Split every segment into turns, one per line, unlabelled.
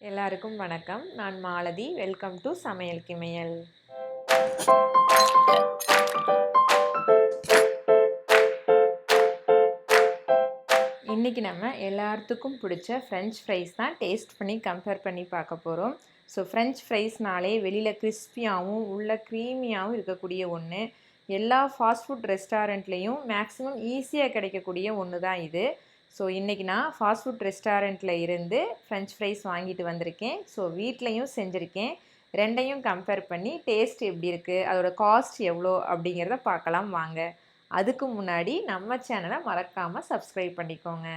எல்லாருக்கும் வணக்கம். நான் மாலதி. வெல்கம் டு சமையல் கிமையல். இன்றைக்கி நம்ம எல்லாத்துக்கும் பிடிச்ச ஃப்ரெஞ்ச் ஃப்ரைஸ் தான் டேஸ்ட் பண்ணி கம்பேர் பண்ணி பார்க்க போகிறோம். ஸோ ஃப்ரெஞ்ச் ஃப்ரைஸ்னாலே வெளியில் கிறிஸ்பியாகவும் உள்ள க்ரீமியாகவும் இருக்கக்கூடிய ஒன்று. எல்லா ஃபாஸ்ட் ஃபுட் ரெஸ்டாரண்ட்லேயும் மேக்ஸிமம் ஈஸியாக கிடைக்கக்கூடிய ஒன்று தான் இது. ஸோ இன்றைக்கி நான் ஃபாஸ்ட் ஃபுட் ரெஸ்டாரண்ட்டில் இருந்து ஃப்ரெஞ்ச் ஃப்ரைஸ் வாங்கிட்டு வந்திருக்கேன். ஸோ வீட்லேயும் செஞ்சுருக்கேன். ரெண்டையும் கம்பேர் பண்ணி டேஸ்ட் எப்படி இருக்குது, அதோட காஸ்ட் எவ்வளோ அப்படிங்கிறத பார்க்கலாம் வாங்க. அதுக்கு முன்னாடி நம்ம சேனலை மறக்காமல் சப்ஸ்கிரைப் பண்ணிக்கோங்க.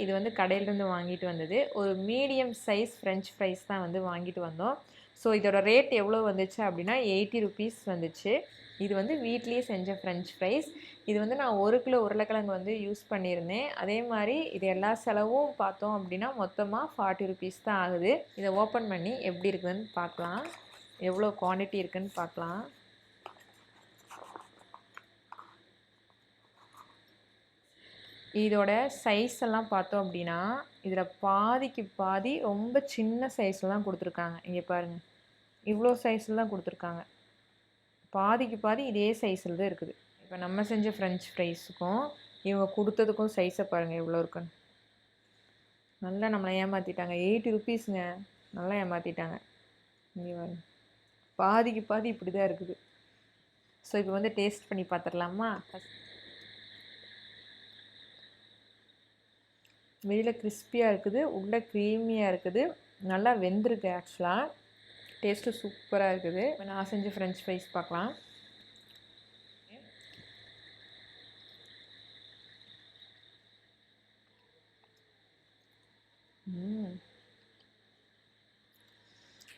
இது கடையிலேருந்து வாங்கிட்டு வந்தது ஒரு மீடியம் சைஸ் ஃப்ரெஞ்ச் ஃப்ரைஸ் தான் வாங்கிட்டு வந்தோம். ஸோ இதோட ரேட் எவ்வளோ வந்துச்சு அப்படின்னா 80 ருபீஸ் வந்துச்சு. இது வீட்லேயே செஞ்ச ஃப்ரெஞ்ச் ஃப்ரைஸ். இது நான் 1 கிலோ உருளைக்கிழங்கு யூஸ் பண்ணியிருந்தேன். அதே மாதிரி இது எல்லா செலவும் பார்த்தோம் அப்படின்னா மொத்தமாக 40 ருபீஸ் தான் ஆகுது. இதை ஓப்பன் பண்ணி எப்படி இருக்குதுன்னு பார்க்கலாம், எவ்வளோ குவான்டிட்டி இருக்குதுன்னு பார்க்கலாம். இதோட சைஸ் எல்லாம் பார்த்தோம் அப்படின்னா இதில் பாதிக்கு பாதி ரொம்ப சின்ன சைஸில் தான் கொடுத்துருக்காங்க. இங்கே பாருங்கள், இவ்வளோ சைஸில் தான் கொடுத்துருக்காங்க. பாதிக்கு பாதி இதே சைஸில் தான் இருக்குது. இப்போ நம்ம செஞ்ச ஃப்ரெஞ்ச் ஃப்ரைஸுக்கும் இவங்க கொடுத்ததுக்கும் சைஸை பாருங்கள் எவ்வளோ இருக்குன்னு. நல்லா நம்மளை ஏமாற்றிட்டாங்க. 80 ருபீஸுங்க, நல்லா ஏமாற்றிட்டாங்க. இங்கே பாருங்க, பாதிக்கு பாதி இப்படி தான் இருக்குது. ஸோ இப்போ டேஸ்ட் பண்ணி பார்த்துடலாமா? வெளியில் கிறிஸ்பியாக இருக்குது, உள்ளே க்ரீமியாக இருக்குது, நல்லா வெந்திருக்கு. ஆக்சுவலாக டேஸ்ட்டு சூப்பராக இருக்குது. நான் செஞ்ச ஃப்ரெஞ்ச் ஃப்ரைஸ் பார்க்கலாம்.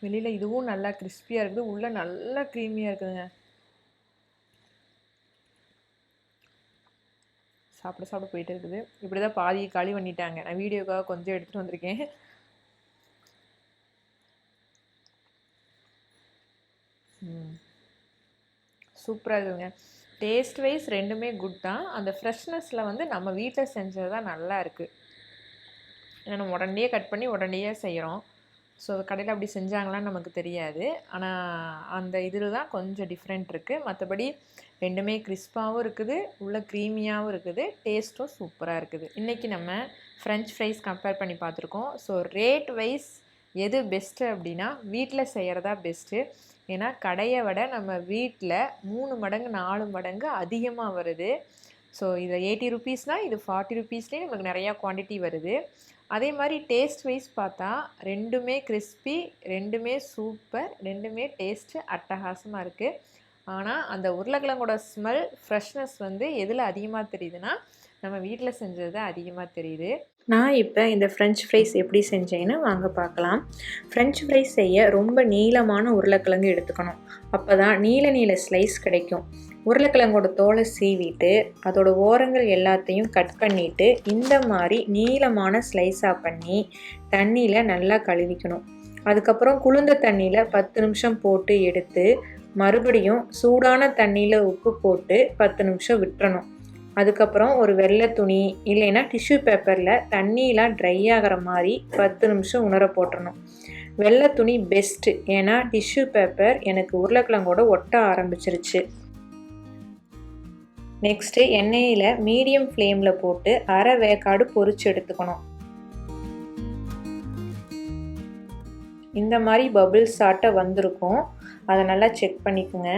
வெளியில் இதுவும் நல்லா கிறிஸ்பியாக இருக்குது, உள்ளே நல்லா க்ரீமியாக இருக்குதுங்க. சாப்பிட போயிட்டு இருக்குது. இப்படி தான் பாதி காலி பண்ணிட்டாங்க. நான் வீடியோக்காக கொஞ்சம் எடுத்துகிட்டு வந்திருக்கேன். சூப்பராக இருக்குதுங்க. டேஸ்ட் வைஸ் ரெண்டுமே குட் தான். அந்த ஃப்ரெஷ்னஸில் நம்ம வீட்டில் செஞ்சது தான் நல்லா இருக்குது. ஏன்னா நம்ம உடனே கட் பண்ணி உடனே செய்கிறோம். ஸோ கடையில் அப்படி செஞ்சாங்களான்னு நமக்கு தெரியாது. ஆனால் அந்த இதில் தான் கொஞ்சம் டிஃப்ரெண்ட் இருக்குது. மற்றபடி ரெண்டுமே கிறிஸ்பாகவும் இருக்குது, உள்ள க்ரீமியாகவும் இருக்குது, டேஸ்ட்டும் சூப்பராக இருக்குது. இன்றைக்கி நம்ம ஃப்ரெஞ்ச் ஃப்ரைஸ் கம்பேர் பண்ணி பார்த்துருக்கோம். ஸோ ரேட் வைஸ் எது பெஸ்ட்டு அப்படின்னா வீட்டில் செய்கிறதா பெஸ்ட்டு. ஏன்னா கடையை விட நம்ம வீட்டில் 3 மடங்கு 4 மடங்கு அதிகமாக வருது. ஸோ இது 80 ருபீஸ்னால் இது 40 ருபீஸ்லேயே நமக்கு நிறையா குவான்டிட்டி வருது. அதே மாதிரி டேஸ்ட் வைஸ் பார்த்தா ரெண்டுமே கிறிஸ்பி, ரெண்டுமே சூப்பர், ரெண்டுமே டேஸ்ட்டு அட்டகாசமாக இருக்குது. ஆனால் அந்த உருளைக்கிழங்கோட ஸ்மெல், ஃப்ரெஷ்னஸ் எதில் அதிகமாக தெரியுதுன்னா நம்ம வீட்டில் செஞ்சது தான் அதிகமாக தெரியுது. நான் இப்போ இந்த ஃப்ரெஞ்ச் ஃப்ரைஸ் எப்படி செஞ்சேன்னு வாங்க பார்க்கலாம். ஃப்ரெஞ்ச் ஃப்ரைஸ் செய்ய ரொம்ப நீளமான உருளைக்கிழங்கு எடுத்துக்கணும். அப்போ தான் நீள ஸ்லைஸ் கிடைக்கும். உருளைக்கிழங்கோட தோலை சீவிட்டு அதோட ஓரங்கள் எல்லாத்தையும் கட் பண்ணிவிட்டு இந்த மாதிரி நீளமான ஸ்லைஸாக பண்ணி தண்ணியில் நல்லா கழுவிக்கணும். அதுக்கப்புறம் குளிர்ந்த தண்ணியில் 10 நிமிஷம் போட்டு எடுத்து மறுபடியும் சூடான தண்ணியில் உப்பு போட்டு 10 நிமிஷம் விட்டுறணும். அதுக்கப்புறம் ஒரு வெள்ளை துணி இல்லைன்னா டிஷ்யூ பேப்பரில் தண்ணியெலாம் ட்ரை ஆகிற மாதிரி 10 நிமிஷம் உணர போட்டுறணும். வெள்ளை துணி பெஸ்ட்டு, ஏன்னா டிஷ்யூ பேப்பர் எனக்கு உருளைக்கிழங்கோட ஒட்ட ஆரம்பிச்சிருச்சு. நெக்ஸ்ட்டு எண்ணெயில் மீடியம் ஃப்ளேமில் போட்டு அரை வேக்காடு பொரிச்சு எடுத்துக்கணும். இந்த மாதிரி பபிள்ஸ் ஆட்ட வந்திருக்கும், அதை நல்லா செக் பண்ணிக்கோங்க.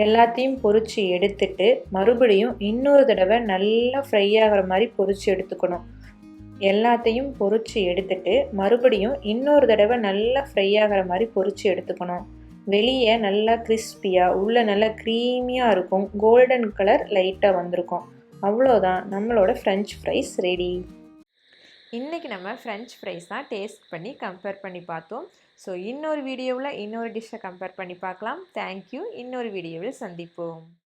எல்லாத்தையும் பொரித்து எடுத்துட்டு மறுபடியும் இன்னொரு தடவை நல்லா ஃப்ரை ஆகிற மாதிரி பொரித்து எடுத்துக்கணும். எல்லாத்தையும் பொரித்து எடுத்துட்டு மறுபடியும் இன்னொரு தடவை நல்லா ஃப்ரை ஆகிற மாதிரி பொரித்து எடுத்துக்கணும். வெளியே நல்லா கிறிஸ்பியாக உள்ள நல்லா க்ரீமியாக இருக்கும், கோல்டன் கலர் லைட்டாக வந்திருக்கும். அவ்வளோதான், நம்மளோட ஃப்ரெஞ்ச் ஃப்ரைஸ் ரெடி. இன்றைக்கி நம்ம ஃப்ரெஞ்ச் ஃப்ரைஸ் தான் டேஸ்ட் பண்ணி கம்பேர் பண்ணி பார்த்தோம். ஸோ இன்னொரு வீடியோவில் இன்னொரு டிஷ்ஷை கம்பேர் பண்ணி பார்க்கலாம். தேங்க்யூ. இன்னொரு வீடியோவில் சந்திப்போம்.